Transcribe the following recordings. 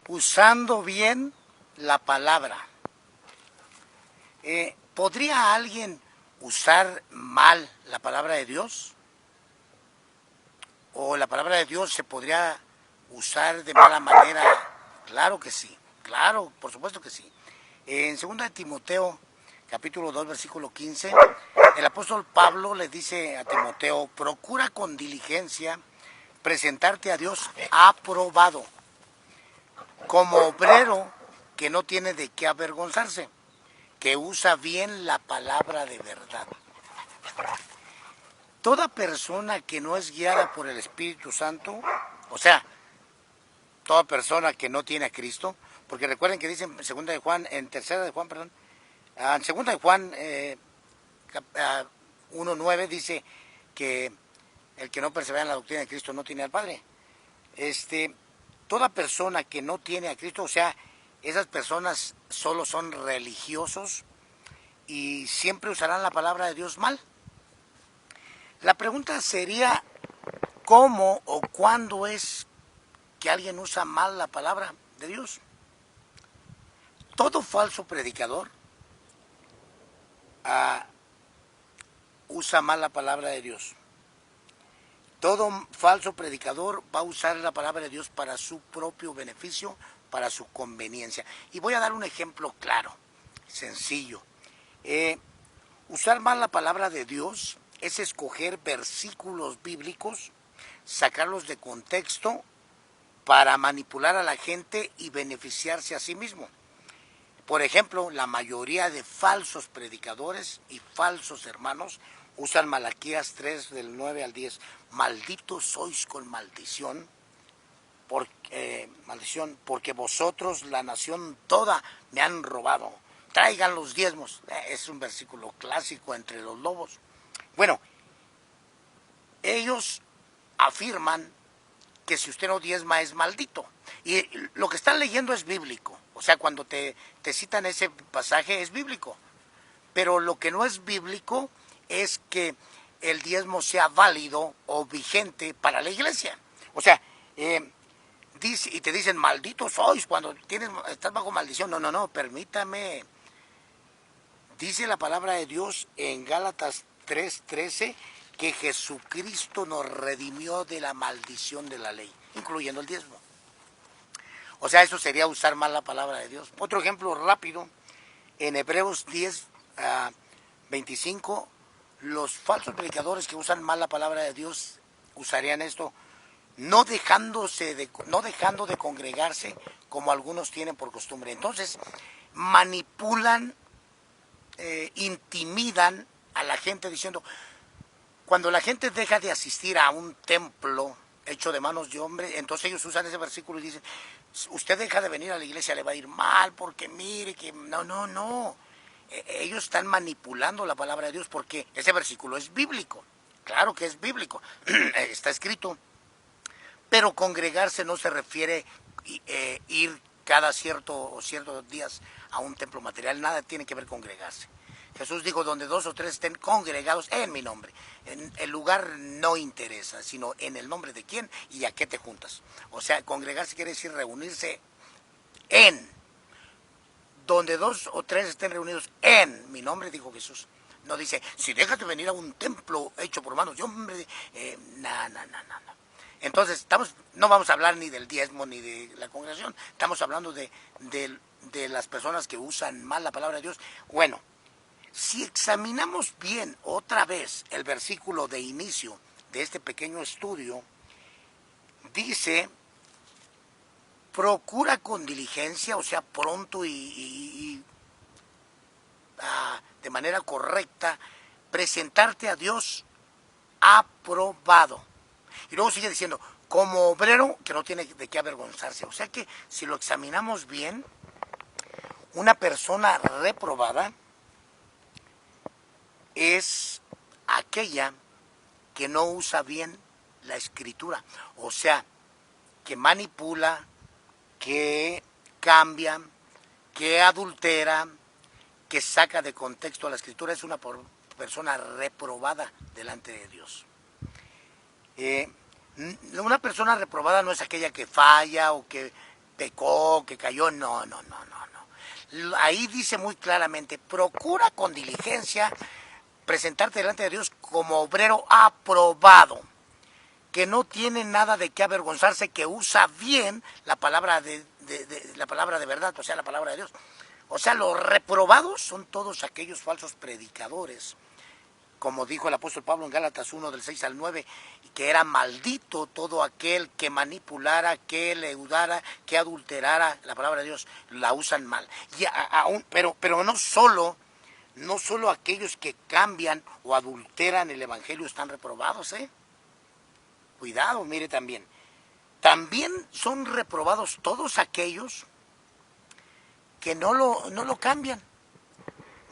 usando bien la palabra. ¿Podría alguien usar mal la palabra de Dios? ¿O la palabra de Dios se podría usar de mala manera? Claro que sí, claro, por supuesto que sí. En 2 de Timoteo, capítulo 2, versículo 15, el apóstol Pablo le dice a Timoteo: procura con diligencia presentarte a Dios aprobado, como obrero que no tiene de qué avergonzarse, que usa bien la palabra de verdad. Toda persona que no es guiada por el Espíritu Santo, o sea, toda persona que no tiene a Cristo, porque recuerden que dice en 2 de Juan, en 3 de Juan, perdón, en 2 de Juan 1:9 dice que el que no persevera en la doctrina de Cristo no tiene al Padre. Toda persona que no tiene a Cristo, o sea, esas personas solo son religiosos y siempre usarán la palabra de Dios mal. La pregunta sería, ¿cómo o cuándo es que alguien usa mal la palabra de Dios? Todo falso predicador usa mal la palabra de Dios. Todo falso predicador va a usar la palabra de Dios para su propio beneficio, para su conveniencia. Y voy a dar un ejemplo claro, sencillo. Usar mal la palabra de Dios es escoger versículos bíblicos, sacarlos de contexto para manipular a la gente y beneficiarse a sí mismo. Por ejemplo, la mayoría de falsos predicadores y falsos hermanos usan Malaquías 3 del 9 al 10. Malditos sois con maldición, porque vosotros, la nación toda, me han robado. Traigan los diezmos. Es un versículo clásico entre los lobos. Bueno, ellos afirman que si usted no diezma es maldito. Y lo que están leyendo es bíblico. O sea, cuando te citan ese pasaje es bíblico. Pero lo que no es bíblico es que el diezmo sea válido o vigente para la iglesia. O sea, dice, y te dicen, malditos sois cuando estás bajo maldición. No, permítame. Dice la palabra de Dios en Gálatas 3:13 que Jesucristo nos redimió de la maldición de la ley, incluyendo el diezmo. O sea, eso sería usar mal la palabra de Dios. Otro ejemplo rápido, en Hebreos 10:25, los falsos predicadores que usan mal la palabra de Dios usarían esto: no dejando de congregarse como algunos tienen por costumbre. Entonces, manipulan, intimidan a la gente diciendo, cuando la gente deja de asistir a un templo hecho de manos de hombre, entonces ellos usan ese versículo y dicen, usted deja de venir a la iglesia, le va a ir mal, porque mire que no. Ellos están manipulando la palabra de Dios porque ese versículo es bíblico. Claro que es bíblico, está escrito. Pero congregarse no se refiere ir cada ciertos días a un templo material, nada tiene que ver congregarse. Jesús dijo, donde 2 o 3 estén congregados en mi nombre. El lugar no interesa, sino en el nombre de quién y a qué te juntas. O sea, congregarse quiere decir reunirse en. Donde 2 o 3 estén reunidos en mi nombre, dijo Jesús. No dice, si dejas de venir a un templo hecho por manos de hombre, no. Entonces, no vamos a hablar ni del diezmo ni de la congregación, estamos hablando de las personas que usan mal la palabra de Dios. Bueno, si examinamos bien otra vez el versículo de inicio de este pequeño estudio, dice, procura con diligencia, o sea, pronto y de manera correcta, presentarte a Dios aprobado. Y luego sigue diciendo, como obrero que no tiene de qué avergonzarse. O sea que si lo examinamos bien, una persona reprobada es aquella que no usa bien la escritura. O sea, que manipula, que cambia, que adultera, que saca de contexto la escritura. Es una persona reprobada delante de Dios. Una persona reprobada no es aquella que falla o que pecó, que cayó, no. Ahí dice muy claramente, procura con diligencia presentarte delante de Dios como obrero aprobado, que no tiene nada de qué avergonzarse, que usa bien la palabra la palabra de verdad, o sea, la palabra de Dios. O sea, los reprobados son todos aquellos falsos predicadores, como dijo el apóstol Pablo en Gálatas 1, del 6 al 9, que era maldito todo aquel que manipulara, que leudara, que adulterara la palabra de Dios. La usan mal. Pero no solo aquellos que cambian o adulteran el evangelio están reprobados, Cuidado, mire también. También son reprobados todos aquellos que no lo cambian,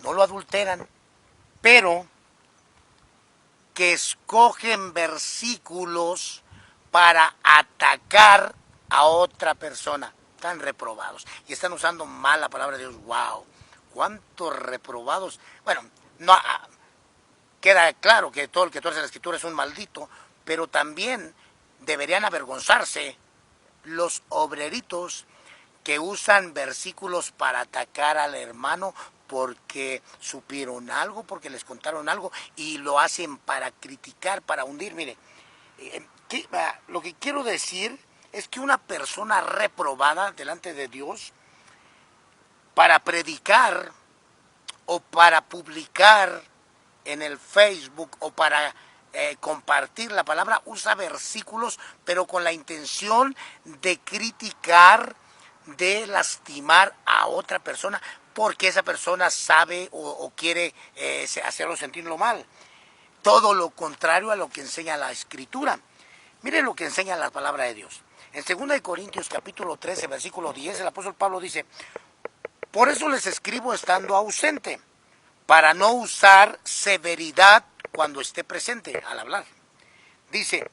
no lo adulteran, pero que escogen versículos para atacar a otra persona. Están reprobados y están usando mal la palabra de Dios. ¡Wow! ¿Cuántos reprobados? Bueno, no queda claro que todo el que tuerce la escritura es un maldito, pero también deberían avergonzarse los obreritos que usan versículos para atacar al hermano porque supieron algo, porque les contaron algo y lo hacen para criticar, para hundir. Mire, lo que quiero decir es que una persona reprobada delante de Dios, para predicar o para publicar en el Facebook o para compartir la palabra, usa versículos, pero con la intención de criticar, de lastimar a otra persona, porque esa persona sabe o quiere hacerlo sentirlo mal. Todo lo contrario a lo que enseña la Escritura. Mire lo que enseña la palabra de Dios. En 2 Corintios capítulo 13, versículo 10, el apóstol Pablo dice, por eso les escribo estando ausente, para no usar severidad cuando esté presente al hablar. Dice,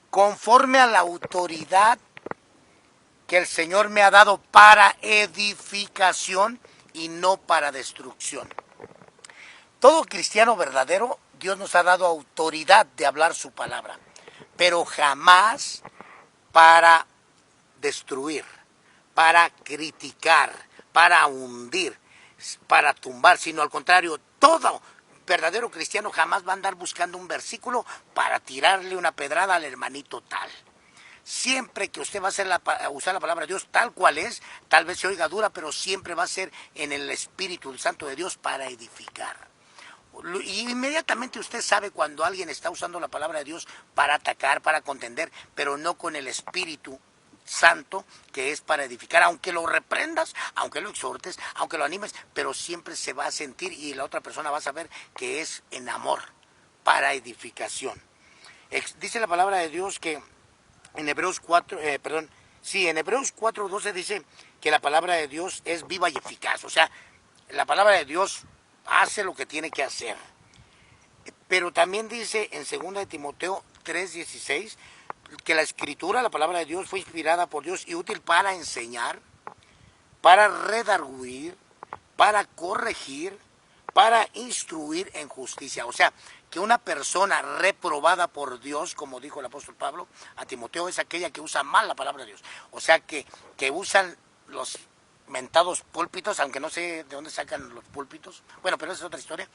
conforme a la autoridad que el Señor me ha dado para edificación y no para destrucción. Todo cristiano verdadero, Dios nos ha dado autoridad de hablar su palabra, pero jamás para destruir, para criticar, para hundir, para tumbar, sino al contrario, todo verdadero cristiano jamás va a andar buscando un versículo para tirarle una pedrada al hermanito tal. Siempre que usted va a usar la palabra de Dios tal cual es, tal vez se oiga dura, pero siempre va a ser en el Espíritu Santo de Dios para edificar. Y inmediatamente usted sabe cuando alguien está usando la palabra de Dios para atacar, para contender, pero no con el Espíritu Santo, que es para edificar, aunque lo reprendas, aunque lo exhortes, aunque lo animes, pero siempre se va a sentir y la otra persona va a saber que es en amor, para edificación. Dice la palabra de Dios que en Hebreos 4:12 dice que la palabra de Dios es viva y eficaz, o sea, la palabra de Dios hace lo que tiene que hacer. Pero también dice en 2 Timoteo 3:16 que la escritura, la palabra de Dios, fue inspirada por Dios y útil para enseñar, para redarguir, para corregir, para instruir en justicia. O sea, que una persona reprobada por Dios, como dijo el apóstol Pablo a Timoteo, es aquella que usa mal la palabra de Dios. O sea, que usan los mentados púlpitos, aunque no sé de dónde sacan los púlpitos, bueno, pero esa es otra historia,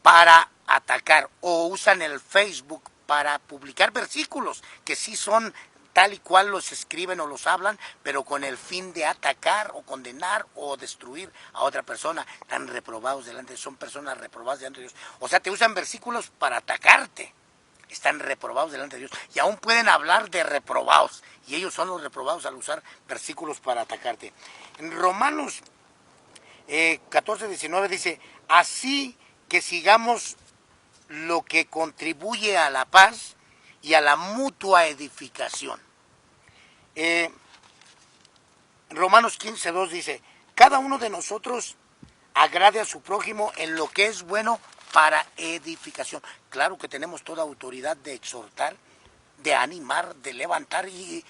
para atacar, o usan el Facebook para publicar versículos que sí son tal y cual los escriben o los hablan, pero con el fin de atacar o condenar o destruir a otra persona. Están reprobados delante, son personas reprobadas delante de Dios. O sea, te usan versículos para atacarte. Están reprobados delante de Dios. Y aún pueden hablar de reprobados. Y ellos son los reprobados al usar versículos para atacarte. En Romanos 14:19 dice, así que sigamos lo que contribuye a la paz y a la mutua edificación. Romanos 15:2 dice, cada uno de nosotros agrade a su prójimo en lo que es bueno para edificación. Claro que tenemos toda autoridad de exhortar, de animar, de levantar y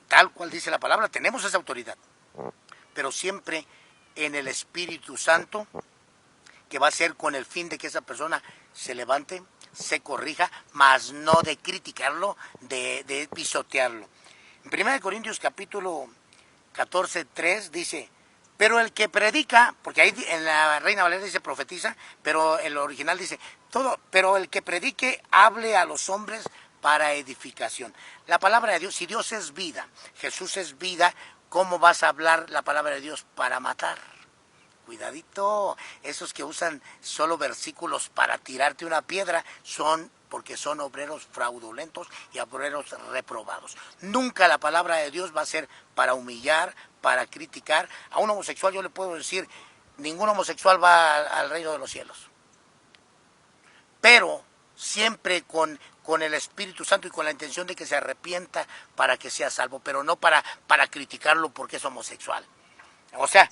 tal cual dice la palabra, tenemos esa autoridad. Pero siempre en el Espíritu Santo, que va a ser con el fin de que esa persona se levante, se corrija, mas no de criticarlo, de pisotearlo. En 1 Corintios capítulo 14:3 dice, pero el que predica, porque ahí en la Reina Valera dice profetiza, pero el original dice, pero el que predique hable a los hombres para edificación. La palabra de Dios, si Dios es vida, Jesús es vida, ¿cómo vas a hablar la palabra de Dios para matar? Cuidadito, esos que usan solo versículos para tirarte una piedra porque son obreros fraudulentos y obreros reprobados. Nunca la palabra de Dios va a ser para humillar, para criticar. A un homosexual yo le puedo decir, ningún homosexual va al reino de los cielos. Pero siempre con el Espíritu Santo y con la intención de que se arrepienta para que sea salvo, pero no para criticarlo porque es homosexual. O sea,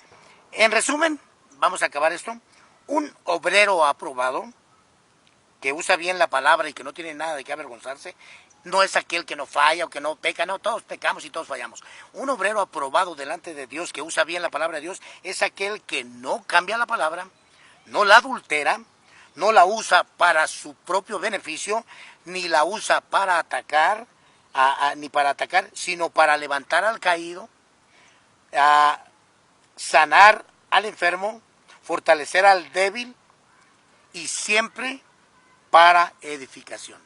en resumen, vamos a acabar esto. Un obrero aprobado, que usa bien la palabra y que no tiene nada de qué avergonzarse, no es aquel que no falla o que no peca, no, todos pecamos y todos fallamos. Un obrero aprobado delante de Dios, que usa bien la palabra de Dios, es aquel que no cambia la palabra, no la adultera, no la usa para su propio beneficio, ni la usa para atacar, sino para levantar al caído, sanar al enfermo, fortalecer al débil y siempre para edificación.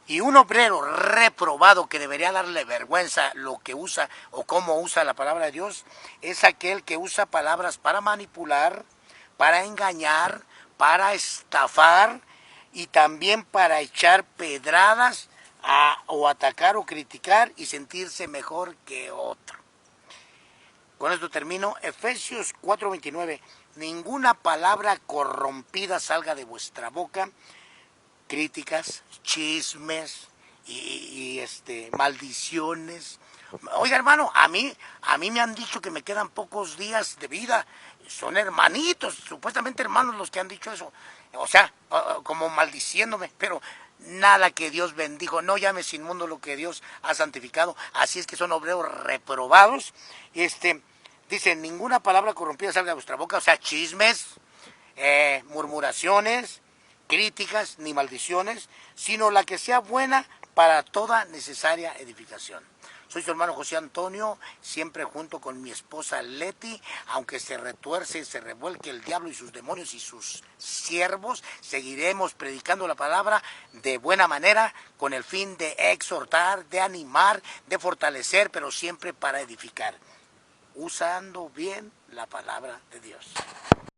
Y un obrero reprobado que debería darle vergüenza lo que usa o cómo usa la palabra de Dios es aquel que usa palabras para manipular, para engañar, para estafar y también para echar pedradas o atacar o criticar y sentirse mejor que otro. Con esto termino. Efesios 4:29. Ninguna palabra corrompida salga de vuestra boca. Críticas, chismes y maldiciones. Oiga, hermano, a mí me han dicho que me quedan pocos días de vida. Son hermanitos, supuestamente hermanos los que han dicho eso. O sea, como maldiciéndome, pero nada que Dios bendijo. No llames inmundo lo que Dios ha santificado. Así es que son obreros reprobados. Dice, ninguna palabra corrompida salga de vuestra boca. O sea, chismes, murmuraciones, críticas ni maldiciones, sino la que sea buena para toda necesaria edificación. Soy su hermano José Antonio, siempre junto con mi esposa Leti, aunque se retuerce, se revuelque el diablo y sus demonios y sus siervos, seguiremos predicando la palabra de buena manera, con el fin de exhortar, de animar, de fortalecer, pero siempre para edificar, usando bien la palabra de Dios.